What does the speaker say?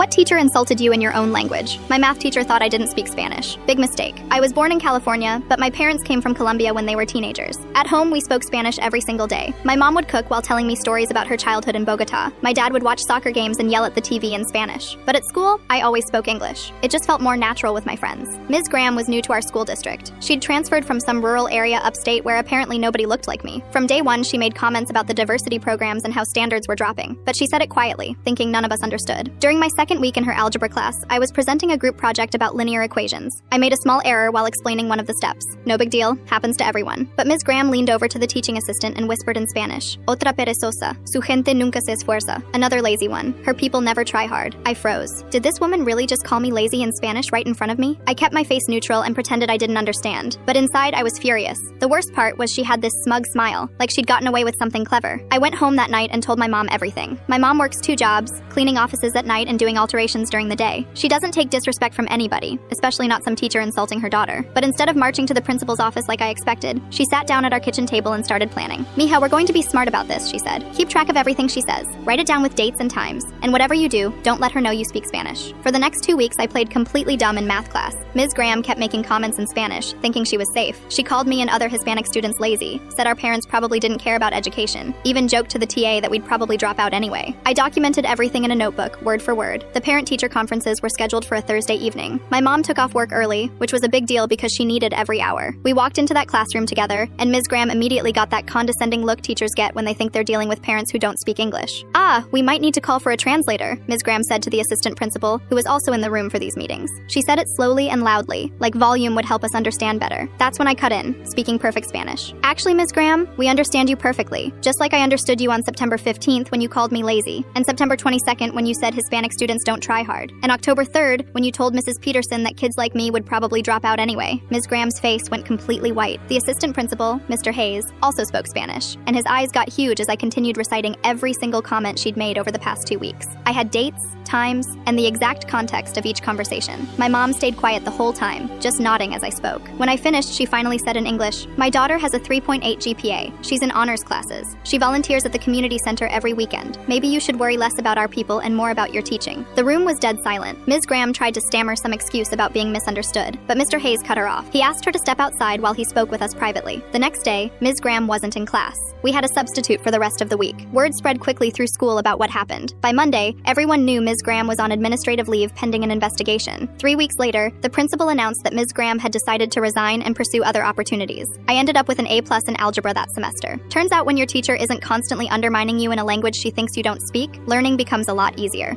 What teacher insulted you in your own language? My math teacher thought I didn't speak Spanish. Big mistake. I was born in California, but my parents came from Colombia when they were teenagers. At home, we spoke Spanish every single day. My mom would cook while telling me stories about her childhood in Bogota. My dad would watch soccer games and yell at the TV in Spanish. But at school, I always spoke English. It just felt more natural with my friends. Ms. Graham was new to our school district. She'd transferred from some rural area upstate where apparently nobody looked like me. From day one, she made comments about the diversity programs and how standards were dropping. But she said it quietly, thinking none of us understood. During my second week in her algebra class, I was presenting a group project about linear equations. I made a small error while explaining one of the steps. No big deal, happens to everyone. But Ms. Graham leaned over to the teaching assistant and whispered in Spanish, "Otra perezosa, su gente nunca se esfuerza." Another lazy one. Her people never try hard. I froze. Did this woman really just call me lazy in Spanish right in front of me? I kept my face neutral and pretended I didn't understand. But inside, I was furious. The worst part was she had this smug smile, like she'd gotten away with something clever. I went home that night and told my mom everything. My mom works 2 jobs, cleaning offices at night and doing alterations during the day. She doesn't take disrespect from anybody, especially not some teacher insulting her daughter. But instead of marching to the principal's office like I expected, she sat down at our kitchen table and started planning. "Mija, we're going to be smart about this," she said. "Keep track of everything she says. Write it down with dates and times. And whatever you do, don't let her know you speak Spanish." For the next 2 weeks, I played completely dumb in math class. Ms. Graham kept making comments in Spanish, thinking she was safe. She called me and other Hispanic students lazy, said our parents probably didn't care about education, even joked to the TA that we'd probably drop out anyway. I documented everything in a notebook, word for word. The parent-teacher conferences were scheduled for a Thursday evening. My mom took off work early, which was a big deal because she needed every hour. We walked into that classroom together, and Ms. Graham immediately got that condescending look teachers get when they think they're dealing with parents who don't speak English. "Ah, we might need to call for a translator," Ms. Graham said to the assistant principal, who was also in the room for these meetings. She said it slowly and loudly, like volume would help us understand better. That's when I cut in, speaking perfect Spanish. "Actually, Ms. Graham, we understand you perfectly, just like I understood you on September 15th when you called me lazy, and September 22nd when you said Hispanic students don't try hard, and October 3rd when you told Mrs. Peterson that kids like me would probably drop out anyway." Ms. Graham's face went completely white. The assistant principal, Mr. Hayes, also spoke Spanish, and his eyes got huge as I continued reciting every single comment she'd made over the past 2 weeks. I had dates, times, and the exact context of each conversation. My mom stayed quiet the whole time, just nodding as I spoke. When I finished, she finally said in English, "My daughter has a 3.8 GPA. She's in honors classes. She volunteers at the community center every weekend. Maybe you should worry less about our people and more about your teaching." The room was dead silent. Ms. Graham tried to stammer some excuse about being misunderstood, but Mr. Hayes cut her off. He asked her to step outside while he spoke with us privately. The next day, Ms. Graham wasn't in class. We had a substitute for the rest of the week. Word spread quickly through school about what happened. By Monday, everyone knew Ms. Graham was on administrative leave pending an investigation. 3 weeks later, the principal announced that Ms. Graham had decided to resign and pursue other opportunities. I ended up with an A+ in algebra that semester. Turns out when your teacher isn't constantly undermining you in a language she thinks you don't speak, learning becomes a lot easier.